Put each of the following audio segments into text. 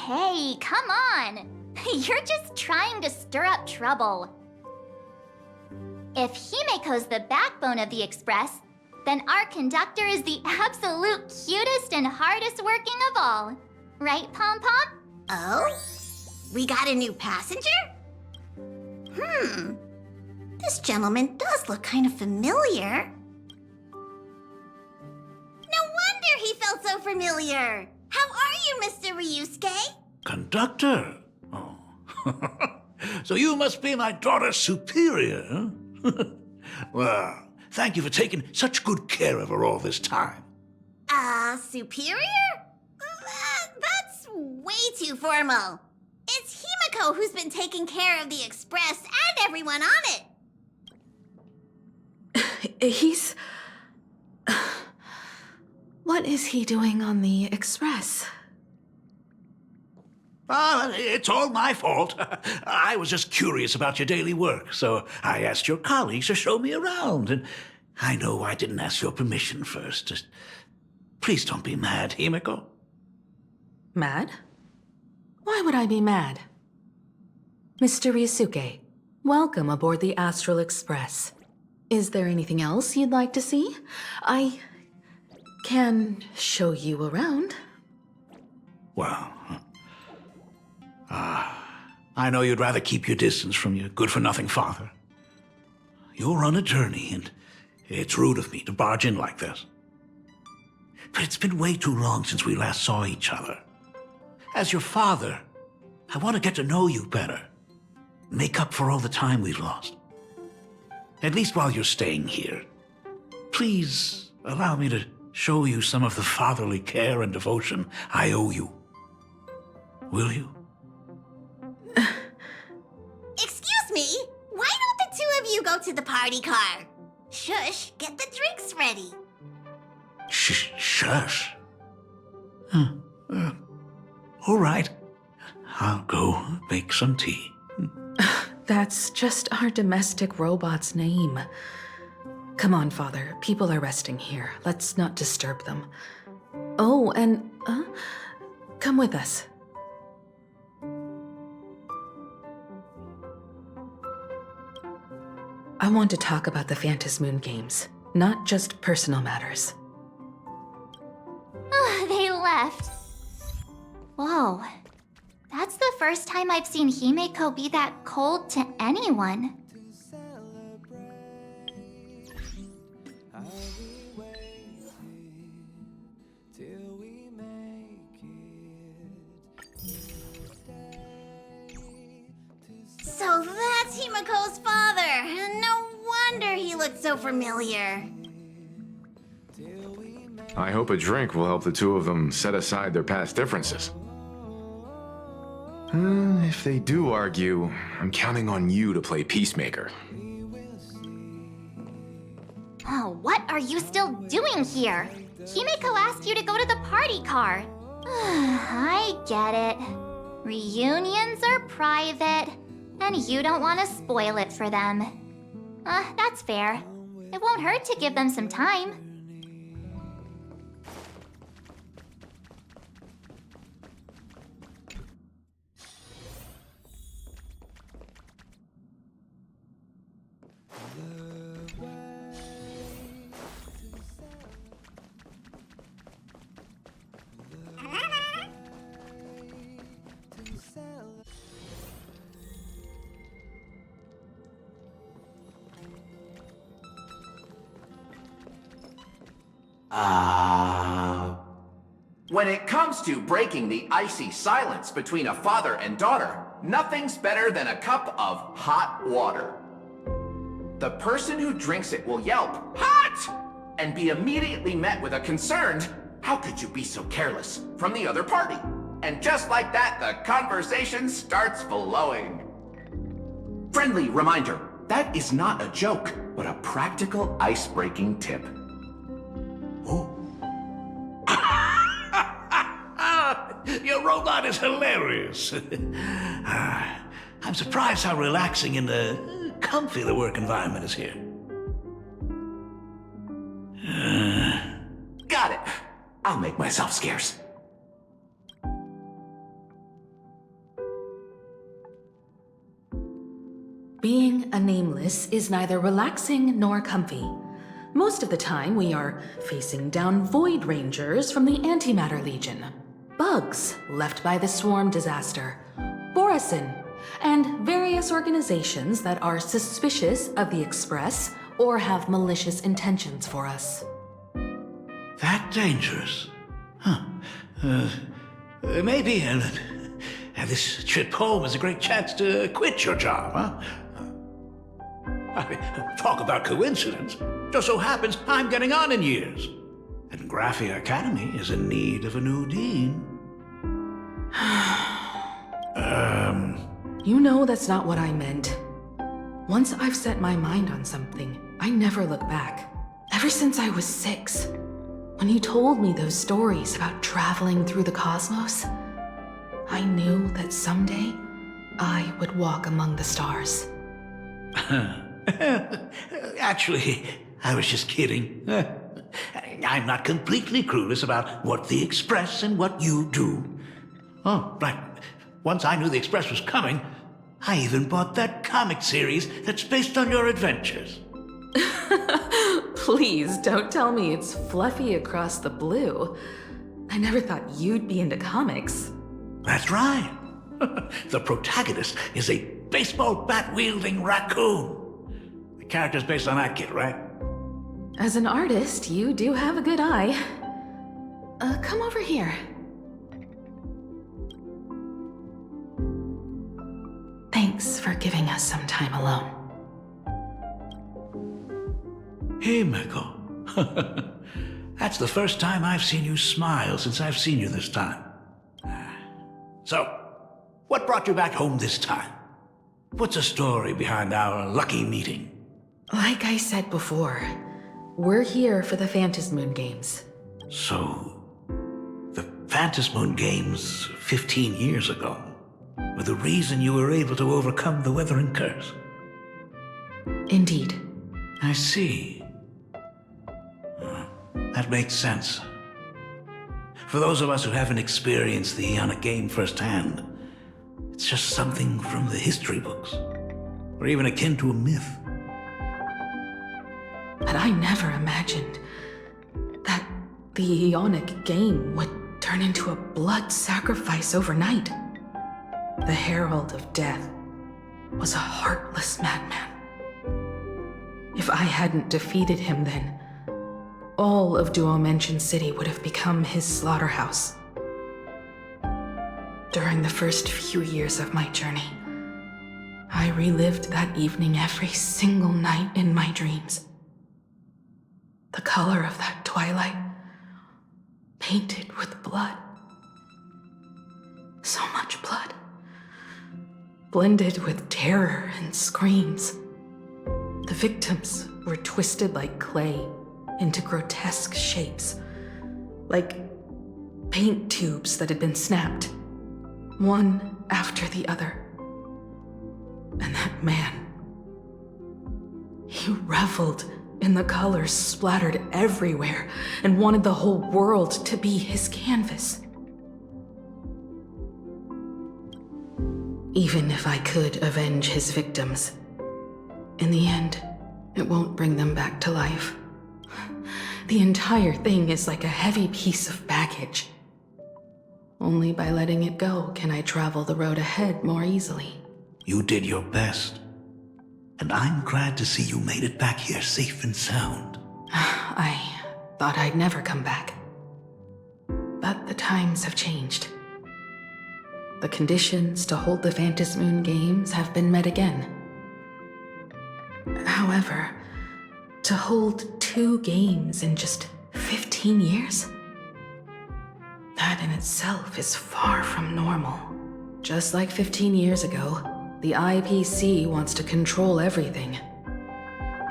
Hey, come on! You're just trying to stir up trouble. If Himeko's the backbone of the Express, then our conductor is the absolute cutest and hardest working of all. Right, Pom Pom? Oh? We got a new passenger? This gentleman does look kind of familiar. No wonder he felt so familiar. How are you, Mr. Ryusuke? Conductor? Oh. So you must be my daughter's superior, huh? Well, thank you for taking such good care of her all this time. Superior? That's way too formal. It's Himeko who's been taking care of the Express and everyone on it. He's... What is he doing on the Express? It's all my fault. I was just curious about your daily work, so I asked your colleagues to show me around. And I know I didn't ask your permission first. Just please don't be mad, Himeko. Mad? Why would I be mad? Mr. Ryusuke, welcome aboard the Astral Express. Is there anything else you'd like to see? I can show you around. Well, I know you'd rather keep your distance from your good-for-nothing father. You're on a journey, and it's rude of me to barge in like this. But it's been way too long since we last saw each other. As your father, I want to get to know you better. Make up for all the time we've lost. At least while you're staying here. Please allow me to show you some of the fatherly care and devotion I owe you. Will you? Excuse me, why don't the two of you go to the party car? Shush, get the drinks ready. Shush. All right. I'll go make some tea. That's just our domestic robot's name. Come on, Father. People are resting here. Let's not disturb them. Oh, and, come with us. I want to talk about the Phantasmoon games, not just personal matters. They left. Whoa. That's the first time I've seen Himeko be that cold to anyone. So that's Himeko's father. No wonder he looked so familiar. I hope a drink will help the two of them set aside their past differences. If they do argue, I'm counting on you to play peacemaker. Oh, what are you still doing here? Himeko asked you to go to the party car. I get it. Reunions are private, and you don't want to spoil it for them. That's fair. It won't hurt to give them some time. When it comes to breaking the icy silence between a father and daughter, nothing's better than a cup of hot water. The person who drinks it will yelp, "Hot!" and be immediately met with a concerned, "How could you be so careless?" from the other party. And just like that, the conversation starts flowing. Friendly reminder, that is not a joke, but a practical ice-breaking tip. Oh. Your robot is hilarious. I'm surprised how relaxing and comfy the work environment is here. Got it. I'll make myself scarce. this is neither relaxing nor comfy. Most of the time, we are facing down Void Rangers from the Antimatter Legion, bugs left by the Swarm disaster, Borisin, and various organizations that are suspicious of the Express or have malicious intentions for us. That dangerous? Huh. Maybe this trip home is a great chance to quit your job, huh? Talk about coincidence. Just so happens I'm getting on in years. And Graphia Academy is in need of a new dean. You know that's not what I meant. Once I've set my mind on something, I never look back. Ever since I was 6, when you told me those stories about traveling through the cosmos, I knew that someday I would walk among the stars. Actually, I was just kidding. I'm not completely clueless about what the Express and what you do. Oh, right. Once I knew the Express was coming, I even bought that comic series that's based on your adventures. Please don't tell me it's fluffy across the blue. I never thought you'd be into comics. That's right. The protagonist is a baseball bat-wielding raccoon. The character's based on that kid, right? As an artist, you do have a good eye. Come over here. Thanks for giving us some time alone. Hey, Miko. That's the first time I've seen you smile since I've seen you this time. So, what brought you back home this time? What's the story behind our lucky meeting? Like I said before, we're here for the Phantasmoon Games. So, the Phantasmoon Games 15 years ago were the reason you were able to overcome the Weathering Curse? Indeed. I see. That makes sense. For those of us who haven't experienced the Ionic game firsthand, it's just something from the history books, or even akin to a myth. But I never imagined that the Ionic game would turn into a blood sacrifice overnight. The Herald of Death was a heartless madman. If I hadn't defeated him then, all of Duomension City would have become his slaughterhouse. During the first few years of my journey, I relived that evening every single night in my dreams. The color of that twilight, painted with blood. So much blood. Blended with terror and screams. The victims were twisted like clay into grotesque shapes, like paint tubes that had been snapped, one after the other. And that man, he reveled in the colors splattered everywhere and wanted the whole world to be his canvas. Even if I could avenge his victims, in the end, it won't bring them back to life. The entire thing is like a heavy piece of baggage. Only by letting it go can I travel the road ahead more easily. You did your best, and I'm glad to see you made it back here safe and sound. I thought I'd never come back. But the times have changed. The conditions to hold the Phantasmoon Games have been met again. However, to hold 2 games in just 15 years? That in itself is far from normal. Just like 15 years ago, the IPC wants to control everything.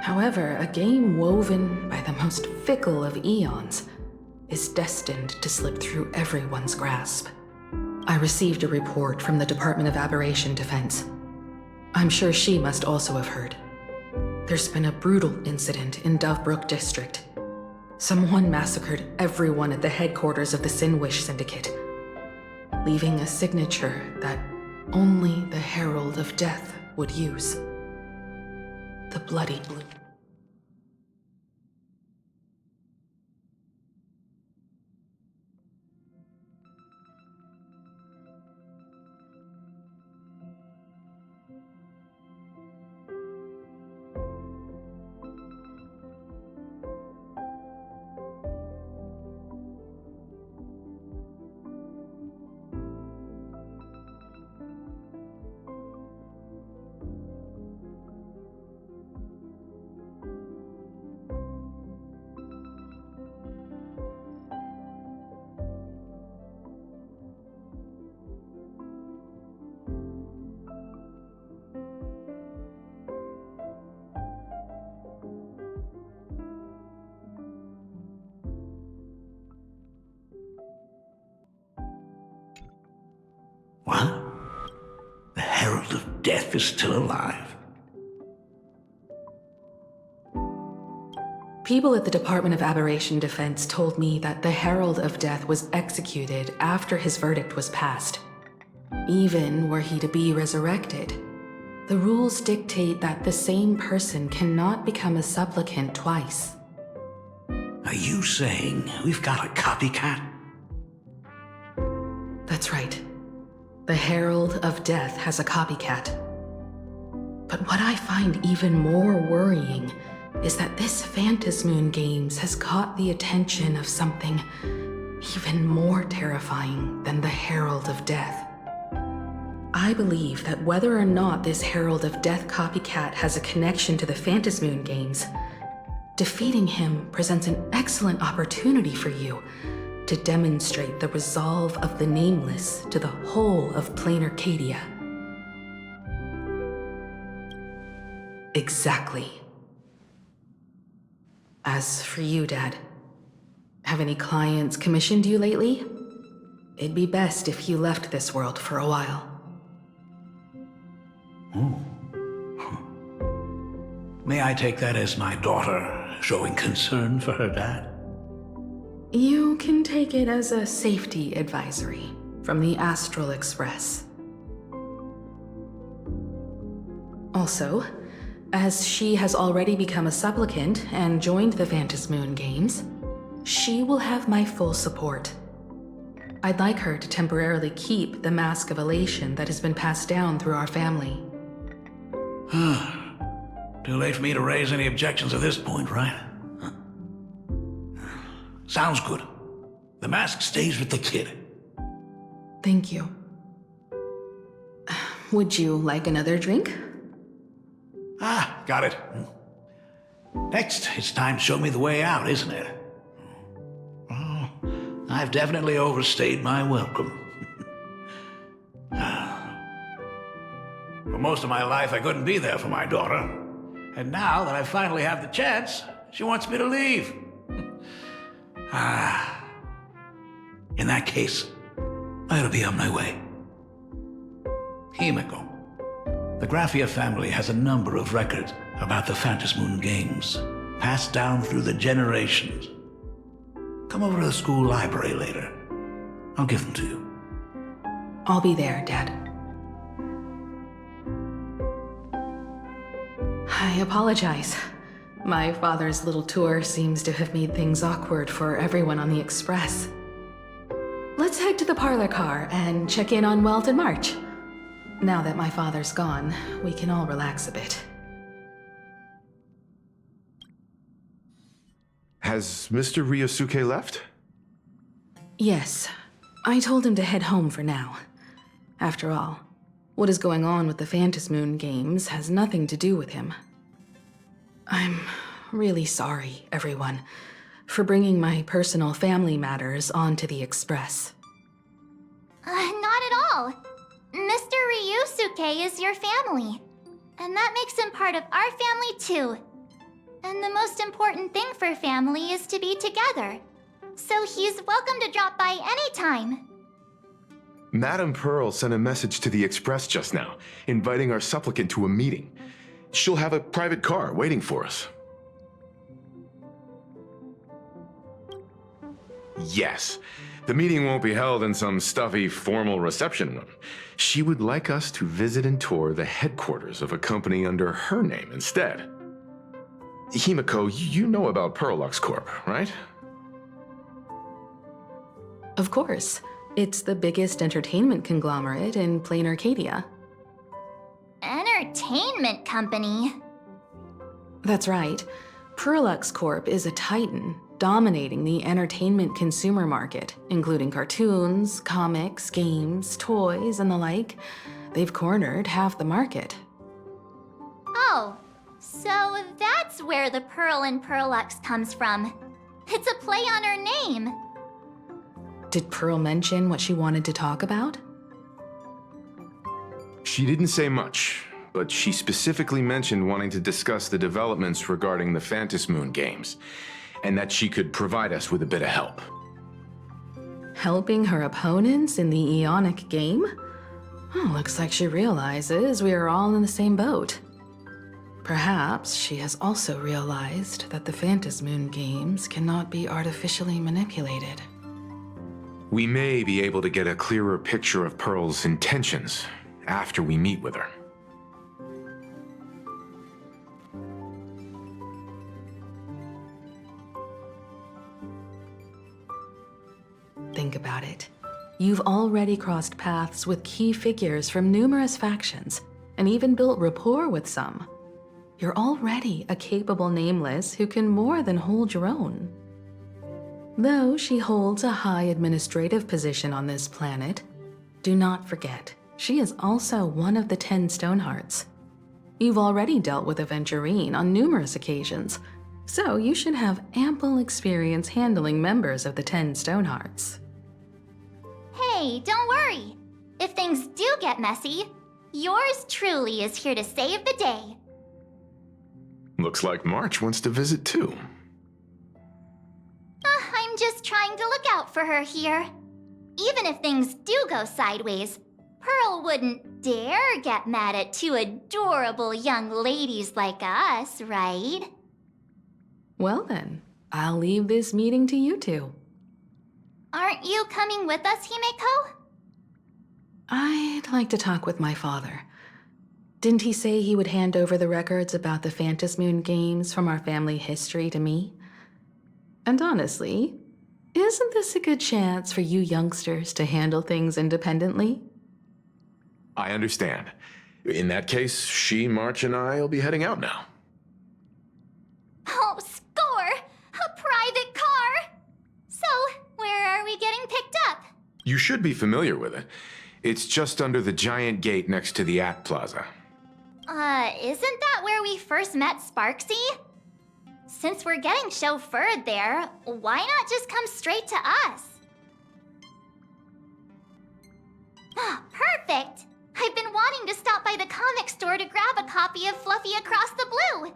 However, a game woven by the most fickle of eons is destined to slip through everyone's grasp. I received a report from the Department of Aberration Defense. I'm sure she must also have heard. There's been a brutal incident in Dovebrook District. Someone massacred everyone at the headquarters of the Sinwish Syndicate, leaving a signature that only the Herald of Death would use. The bloody blue. What? The Herald of Death is still alive. People at the Department of Aberration Defense told me that the Herald of Death was executed after his verdict was passed. Even were he to be resurrected, the rules dictate that the same person cannot become a supplicant twice. Are you saying we've got a copycat? That's right. The Herald of Death has a copycat. But what I find even more worrying is that this Phantasmoon Games has caught the attention of something even more terrifying than the Herald of Death. I believe that whether or not this Herald of Death copycat has a connection to the Phantasmoon Games, defeating him presents an excellent opportunity for you to demonstrate the resolve of the Nameless to the whole of Plain Arcadia. Exactly. As for you, Dad, have any clients commissioned you lately? It'd be best if you left this world for a while. May I take that as my daughter showing concern for her dad? You can take it as a safety advisory from the Astral Express. Also, as she has already become a supplicant and joined the Phantasmoon Games, she will have my full support. I'd like her to temporarily keep the Mask of Elation that has been passed down through our family. Too late for me to raise any objections at this point, right? Sounds good. The mask stays with the kid. Thank you. Would you like another drink? Got it. Next, it's time to show me the way out, isn't it? Oh, I've definitely overstayed my welcome. For most of my life, I couldn't be there for my daughter. And now that I finally have the chance, she wants me to leave. In that case, I ought to be on my way. Himiko. The Graphia family has a number of records about the Phantasmoon Games, passed down through the generations. Come over to the school library later. I'll give them to you. I'll be there, Dad. I apologize. My father's little tour seems to have made things awkward for everyone on the Express. Let's head to the parlor car and check in on Welt and March. Now that my father's gone, we can all relax a bit. Has Mr. Ryosuke left? Yes, I told him to head home for now. After all, what is going on with the Phantasmoon Games has nothing to do with him. I'm really sorry, everyone, for bringing my personal family matters onto the Express. Not at all. Mr. Ryusuke is your family. And that makes him part of our family too. And the most important thing for family is to be together. So he's welcome to drop by anytime. Madame Pearl sent a message to the Express just now, inviting our supplicant to a meeting. She'll have a private car waiting for us. Yes. The meeting won't be held in some stuffy, formal reception room. She would like us to visit and tour the headquarters of a company under her name instead. Himiko, you know about Perlux Corp, right? Of course. It's the biggest entertainment conglomerate in plain Arcadia. Entertainment company? That's right. Perlux Corp is a titan, dominating the entertainment consumer market, including cartoons, comics, games, toys, and the like. They've cornered half the market. Oh, so that's where the Pearl in Perlux comes from. It's a play on her name. Did Pearl mention what she wanted to talk about? She didn't say much, but she specifically mentioned wanting to discuss the developments regarding the Phantom Moon games, and that she could provide us with a bit of help. Helping her opponents in the Eonic game? Oh, looks like she realizes we are all in the same boat. Perhaps she has also realized that the Phantom Moon games cannot be artificially manipulated. We may be able to get a clearer picture of Pearl's intentions after we meet with her. Think about it. You've already crossed paths with key figures from numerous factions, and even built rapport with some. You're already a capable Nameless who can more than hold your own. Though she holds a high administrative position on this planet, do not forget, she is also one of the 10 Stonehearts. You've already dealt with Aventurine on numerous occasions, so you should have ample experience handling members of the 10 Stonehearts. Hey, don't worry. If things do get messy, yours truly is here to save the day. Looks like March wants to visit too. I'm just trying to look out for her here. Even if things do go sideways, Pearl wouldn't dare get mad at two adorable young ladies like us, right? Well then, I'll leave this meeting to you two. Aren't you coming with us, Himeko? I'd like to talk with my father. Didn't he say he would hand over the records about the Phantom Moon games from our family history to me? And honestly, isn't this a good chance for you youngsters to handle things independently? I understand. In that case, she, March, and I will be heading out now. Oh, score! A private car! So, where are we getting picked up? You should be familiar with it. It's just under the giant gate next to the At Plaza. Isn't that where we first met Sparksy? Since we're getting chauffeured there, why not just come straight to us? Perfect! I've been wanting to stop by the comic store to grab a copy of Fluffy Across the Blue.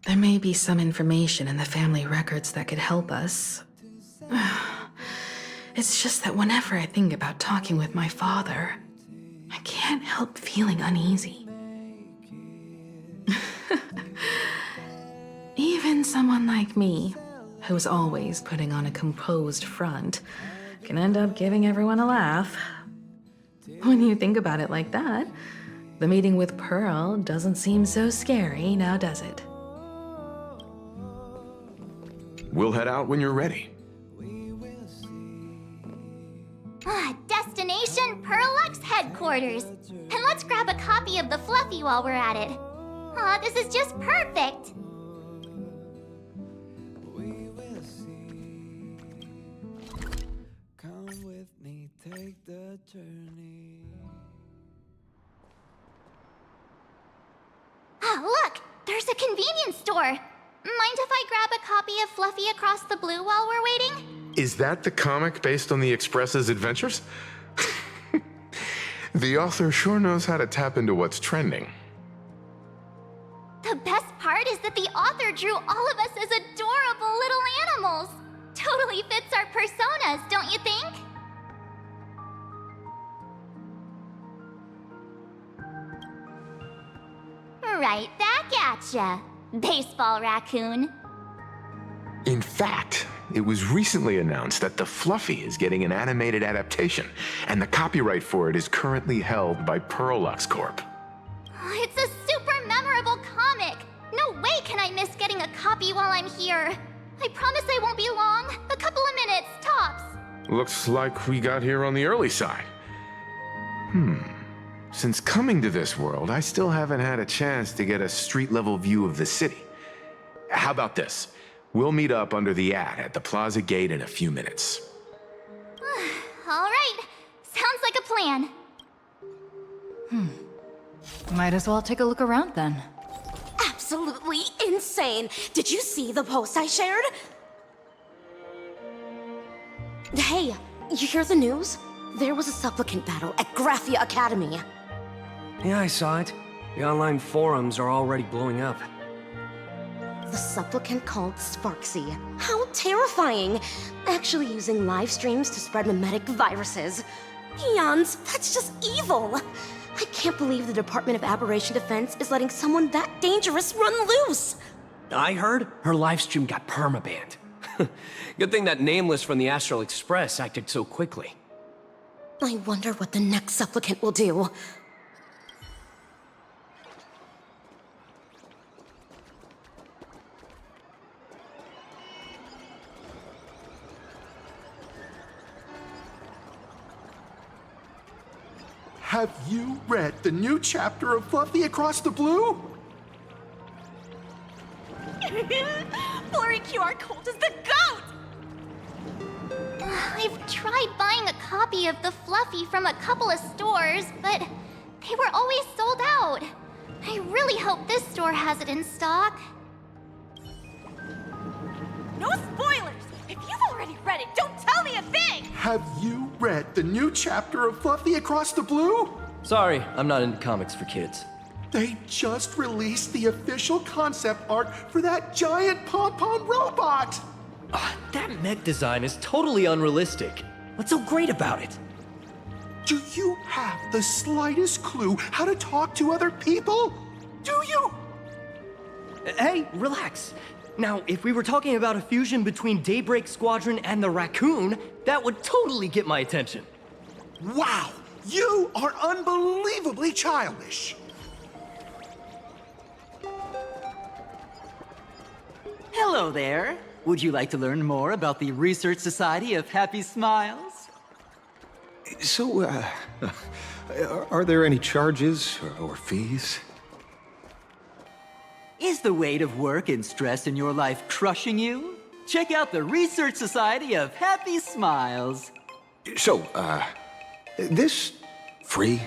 There may be some information in the family records that could help us. It's just that whenever I think about talking with my father, I can't help feeling uneasy. Even someone like me, who's always putting on a composed front, can end up giving everyone a laugh. When you think about it like that, the meeting with Pearl doesn't seem so scary now, does it? We'll head out when you're ready. Destination Perlux headquarters. And let's grab a copy of the Fluffy while we're at it. Aw, this is just perfect. Come with me, take the journey. Look, there's a convenience store. Mind if I grab a copy of Fluffy Across the Blue while we're waiting? Is that the comic based on the Express's adventures? The author sure knows how to tap into what's trending. The best part is that the author drew all of us as adorable little animals. Totally fits our personas, don't you think? Right back at ya, baseball raccoon. In fact, it was recently announced that the Fluffy is getting an animated adaptation, and the copyright for it is currently held by Perlux Corp. It's a super memorable comic! No way can I miss getting a copy while I'm here. I promise I won't be long. A couple of minutes, tops. Looks like we got here on the early side. Since coming to this world, I still haven't had a chance to get a street-level view of the city. How about this? We'll meet up under the ad at the Plaza Gate in a few minutes. All right. Sounds like a plan. Might as well take a look around then. Absolutely insane! Did you see the post I shared? Hey, you hear the news? There was a supplicant battle at Graphia Academy. Yeah, I saw it. The online forums are already blowing up. The supplicant called Sparksy. How terrifying! Actually using live streams to spread mimetic viruses. Eons, that's just evil! I can't believe the Department of Aberration Defense is letting someone that dangerous run loose! I heard her livestream got permabanned. Good thing that Nameless from the Astral Express acted so quickly. I wonder what the next supplicant will do. Have you read the new chapter of Fluffy Across the Blue? Blurry QR code is the GOAT! I've tried buying a copy of the Fluffy from a couple of stores, but they were always sold out. I really hope this store has it in stock. No spoilers! If you've already read it, don't tell me a thing! Have you read the new chapter of Fluffy Across the Blue? Sorry, I'm not into comics for kids. They just released the official concept art for that giant pom-pom robot! That mech design is totally unrealistic. What's so great about it? Do you have the slightest clue how to talk to other people? Do you? Hey, relax. Now, if we were talking about a fusion between Daybreak Squadron and the Raccoon, that would totally get my attention. Wow! You are unbelievably childish! Hello there. Would you like to learn more about the Research Society of Happy Smiles? So, are there any charges or fees? Is the weight of work and stress in your life crushing you? Check out the Research Society of Happy Smiles. So, this free?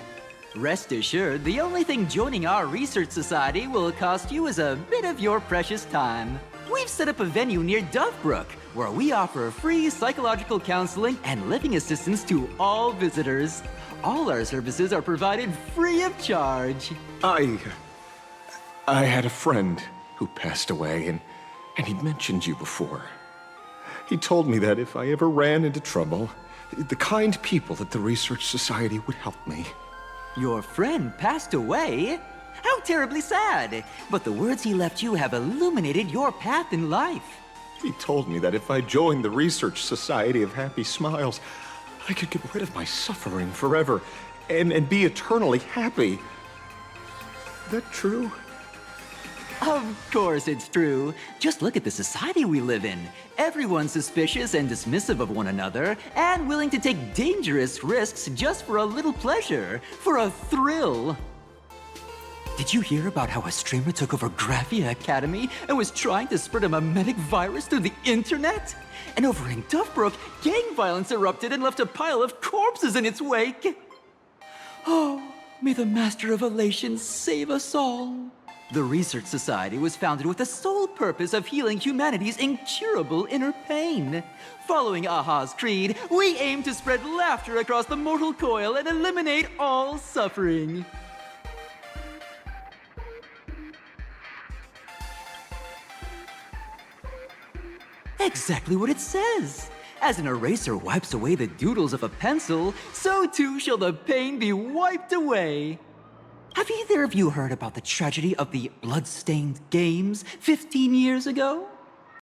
Rest assured, the only thing joining our Research Society will cost you is a bit of your precious time. We've set up a venue near Dovebrook, where we offer free psychological counseling and living assistance to all visitors. All our services are provided free of charge. I had a friend who passed away, and he'd mentioned you before. He told me that if I ever ran into trouble, the kind people at the Research Society would help me. Your friend passed away? How terribly sad! But the words he left you have illuminated your path in life. He told me that if I joined the Research Society of Happy Smiles, I could get rid of my suffering forever and be eternally happy. That true? Of course it's true. Just look at the society we live in. Everyone's suspicious and dismissive of one another, and willing to take dangerous risks just for a little pleasure, for a thrill. Did you hear about how a streamer took over Graphia Academy and was trying to spread a mimetic virus through the internet? And over in Dovebrook, gang violence erupted and left a pile of corpses in its wake. Oh, may the Master of Elations save us all. The Research Society was founded with the sole purpose of healing humanity's incurable inner pain. Following Aha's creed, we aim to spread laughter across the mortal coil and eliminate all suffering. Exactly what it says. As an eraser wipes away the doodles of a pencil, so too shall the pain be wiped away. Have either of you heard about the tragedy of the blood-stained games 15 years ago?